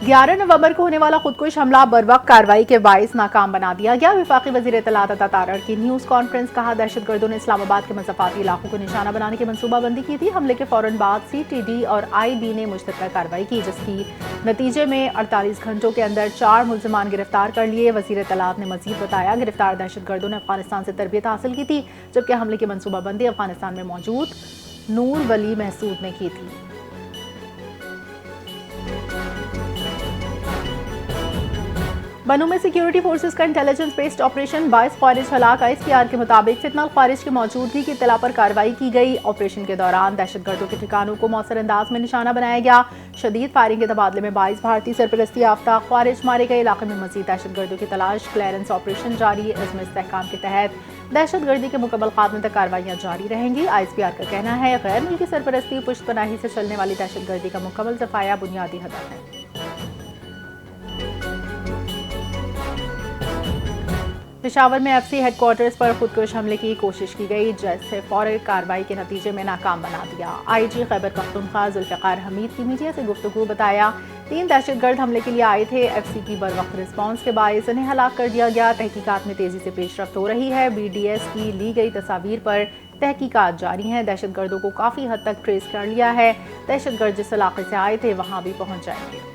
11 नवंबर को होने वाला खुदकुश हमला बरवक्त कार्रवाई के बाइस नाकाम बना दिया गया। वफाकी वज़ीर इत्तलात अता तारड़ की न्यूज़ कॉन्फ्रेंस। कहा, दहशतगर्दों ने इस्लामाबाद के मज़ाफ़ाती इलाकों को निशाना बनाने की मनसूबाबंदी की थी। हमले के फौरन बाद CTD और IB ने मुश्तरका कार्रवाई की, जिसकी नतीजे में 48 घंटों के अंदर 4 मुल्ज़िमान गिरफ्तार कर लिए। वज़ीर इत्तलात ने मज़ीद बताया, गिरफ्तार दहशतगर्दों ने अफगानिस्तान से तरबियत हासिल की थी, जबकि हमले की मनसूबाबंदी अफगानिस्तान में मौजूद नूर वली महसूद ने की थी। बनू में सिक्योरिटी फोर्सेस का इंटेलिजेंस बेस्ड ऑपरेशन 22 ख्वारिज हलाक। ISPR के मुताबिक फितनल ख्वारिज की मौजूदगी की इत्तला पर कार्रवाई की गई। ऑपरेशन के दौरान दहशतगर्दों के ठिकानों को मौसर अंदाज में निशाना बनाया गया। शदीद फायरिंग के तबादले में 22 भारतीय सरपरस्ती याफ्ता ख्वारिज मारे गए। इलाके में मजीद दहशतगर्दों की तलाश क्लियरेंस ऑपरेशन जारी। इज़्म इस्तेहकाम के तहत दहशतगर्दी के मुकम्मल खात्मे तक कार्रवाइयाँ जारी रहेंगी। ISPR का कहना है, गैर मुल्की सरपरस्ती पुश्तपनाही से चलने वाली दहशतगर्दी का मुकम्मल सफाया बुनियादी हदफ है। पेशावर में FC हेडक्वार्टर्स पर खुदकुश हमले की कोशिश की गई, जैसे फौरी कार्रवाई के नतीजे में नाकाम बना दिया। IG खैबर पख्तूनख्वा जुल्फ़िकार हमीद की मीडिया से गुफ्तगू बताया, 3 दहशतगर्द हमले के लिए आए थे। FC की बरवक्त रिस्पॉन्स के बायस इन्हें हलाक कर दिया गया। तहकीकात में तेजी से पेशरफ्त हो रही है। BDS की ली गई तस्वीर पर तहकीकात जारी हैं। दहशतगर्दों को काफ़ी हद तक ट्रेस कर लिया है। दहशतगर्द जिस इलाके से आए थे वहाँ भी पहुँच जाएंगे।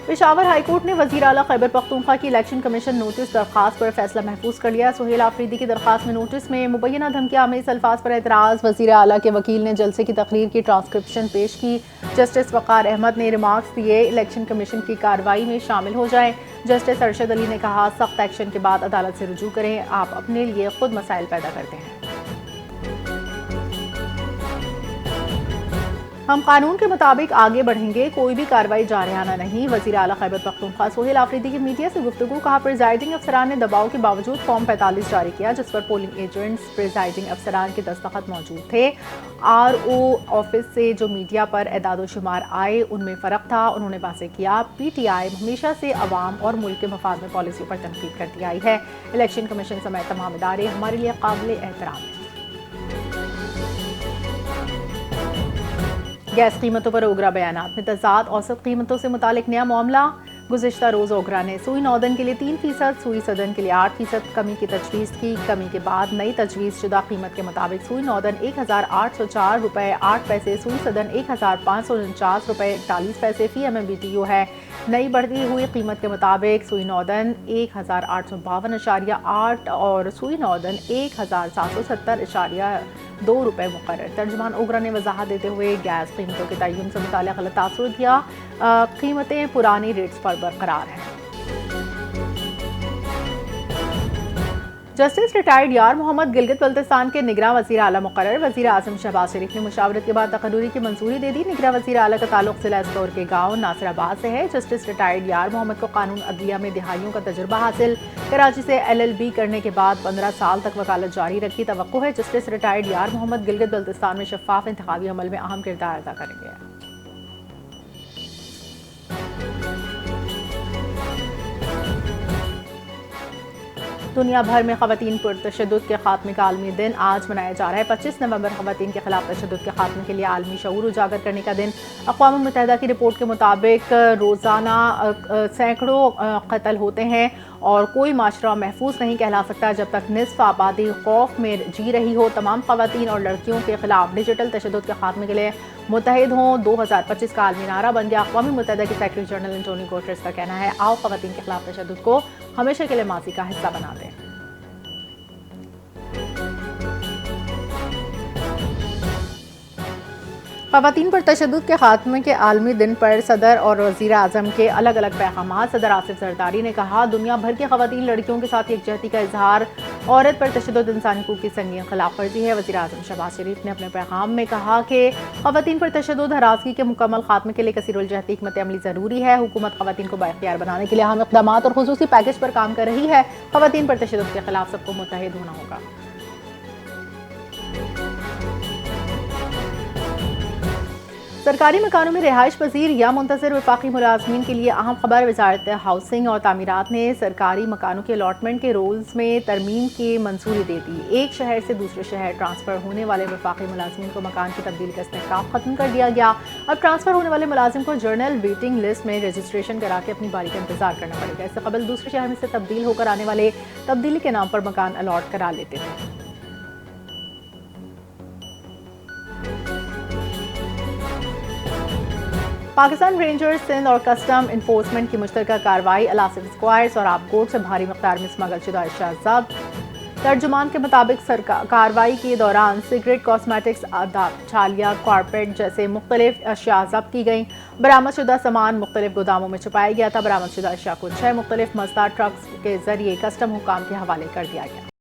पेशावर हाईकोर्ट ने वज़ीर आला खैबर पख्तूनख्वा की इलेक्शन कमीशन नोटिस दरख्वास्त पर फैसला महफूज कर लिया। सुहेल आफरीदी की दरख्वास्त में नोटिस में मुबैना धमकियां में इस अल्फाज पर एतराज़। वज़ीर आला के वकील ने जलसे की तकरीर की ट्रांसक्रिप्शन पेश की। जस्टिस वक़ार अहमद ने रिमार्क्स दिए, इलेक्शन कमीशन की कार्रवाई में शामिल हो जाएं। जस्टिस अरशद अली ने कहा, सख्त एक्शन के बाद अदालत से रुजू करें, आप अपने लिए खुद मसाइल पैदा करते हैं। हम कानून के मुताबिक आगे बढ़ेंगे, कोई भी कार्रवाई जारहाना नहीं। वज़ीर आला खैबर पख्तूनख्वा सुहेल आफरीदी की मीडिया से गुफ्तगू। कहा, प्रिजाइडिंग अफसरान ने दबाव के बावजूद फॉर्म 45 जारी किया, जिस पर पोलिंग एजेंट्स प्रिजाइडिंग अफसरान के दस्तखत मौजूद थे। RO ऑफिस से जो मीडिया पर एदाद शुमार आए उनमें फ़र्क था। उन्होंने वाज़ेह किया, PTI हमेशा से अवाम और मुल्क के मफाद में पॉलिसी पर तनकीद करती आई है। इलेक्शन कमीशन समेत तमाम इदारे हमारे लिए काबिल एहतराम हैं। गैस कीमतों पर ओगरा बयानात में तजाद। औसत कीमतों से मुतालिक नया मामला। गुज़िश्ता रोज़ ओगरा ने सुई नौदन के लिए 3%, सुई सदन के लिए 8% कमी की तजवीज़ की। कमी के बाद नई तजवीज़ शुदा कीमत के मुताबिक सुई नौदन 1804 रुपये 8 पैसे, सुई सदन 1549 रुपये 41 पैसे फ़ी MMBTU है। नई बढ़ती हुई कीमत के मुताबिक सुई नौदन 1852.8 और सुई नौदन 1770.2 रुपये मुकर्रर। तर्जुमान ओगरा ने वजाहत देते हुए गैस कीमतों के तय्युन से मुताल्लिक़ गलत तासुर दिया। कीमतें पुरानी रेट्स पर बरकरार हैं। जस्टिस रिटायर्ड यार मोहम्मद गिलगित बल्तिस्तान के निगरां वज़ीर आला मुकर्रर। वज़ीर आज़म शहबाज शरीफ ने मुशावरत के बाद तकर्रुरी की मंजूरी दे दी। निगरां वज़ीर आला का ताल्लुक ज़िला एस्तोर के गाँव नासिराबाद से है। जस्टिस रिटायर्ड यार मोहम्मद को कानून अदलिया में दिहाइयों का तजुर्बा हासिल। कराची से LLB करने के बाद 15 साल तक वकालत जारी रखी। तवक्को है जस्टिस रिटायर्ड यार मोहम्मद गिलगित बल्तिस्तान में शफाफ इंतखाबी अमल में अहम किरदार अदा करेंगे। दुनिया भर में ख़वातीन पर तशद्दुद के खात्मे का आलमी दिन आज मनाया जा रहा है। 25 नवंबर ख़वातीन के खिलाफ तशद्दुद के खात्मे के लिए आलमी शऊर उजागर करने का दिन। अक़वाम मुत्तहिदा की रिपोर्ट के मुताबिक रोज़ाना सैकड़ों कत्ल होते हैं और कोई माशरा महफूज नहीं कहला सकता जब तक निस्फ आबादी खौफ में जी रही हो। तमाम ख़वातीन और लड़कियों के खिलाफ डिजिटल तशद्दुद के खात्मे के लिए मुत्तहिद हों। 2025 का आलमी नारा बन गया। अक़वाम मुत्तहिदा के सेक्रेटरी जनरल एंटोनियो गुटेरेस का कहना है, आओ ख़वातीन के खिलाफ तशद्दुद को हमेशा के लिए माजी का हिस्सा बना दें। ख़वातीन पर तशद्दुद के खात्मे के आलमी दिन पर सदर और वज़ीर आज़म के अलग अलग पैगाम। सदर आसिफ ज़रदारी ने कहा, दुनिया भर की ख़वातीन लड़कियों के साथ यकजहती का इजहार औरत पर तशद्दुद इंसानी हुकूक़ की संगीन खिलाफ वर्जी है। वज़ीर आज़म शहबाज शरीफ ने अपने पैगाम में कहा कि ख़वातीन पर तशद्दुद हरासगी के मुकम्मल खात्मे के लिए कसीरुल-जहती हिकमत अमली ज़रूरी है। हुकूमत ख़वातीन को बाइख्तियार बनाने के लिए अहम इक़दामात और ख़ुसूसी पैकेज पर काम कर रही है। ख़वातीन पर तशद्दुद के खिलाफ सबको मुत्तहिद होना होगा। सरकारी मकानों में रिहाइश पजीर या मुंतज़िर वफाकी मुलाजमीन के लिए अहम खबर। वजारत हाउसिंग और तामीरात ने सरकारी मकानों के अलॉटमेंट के रोल्स में तरमीम की मंजूरी दे दी। एक शहर से दूसरे शहर ट्रांसफ़र होने वाले वफाकी मुलाजमीन को मकान की तब्दीली का इस्तेहकाम ख़त्म कर दिया गया। अब ट्रांसफ़र होने वाले मुलाजिम को जर्नल वेटिंग लिस्ट में रजिस्ट्रेशन करा के अपनी बारी का इंतजार करना पड़ेगा। इससे कबल दूसरे शहर में से तब्दील होकर आने वाले तब्दीली के नाम पर मकान अलॉट करा लेते थे। पाकिस्तान रेंजर्स सिंध और कस्टम इन्फोर्समेंट की मुश्तरका कार्रवाई। अलासिफ स्क्वायर्स और आबकोट से भारी मकदार में स्मगल शुदा अशिया जब्त। तर्जुमान के मुताबिक कार्रवाई के दौरान सिगरेट, कॉस्मेटिक्स, आदाब, छालिया, कारपेट जैसे मुख्तलिफ अशिया जब्त की गई। बरामद शुदा सामान मुख्तलिफ गोदामों में छुपाया गया था। बरामद शुदा अशिया को 6 मुख्तलिफ मजदार ट्रक्स के जरिए कस्टम हुकाम के हवाले कर दिया गया।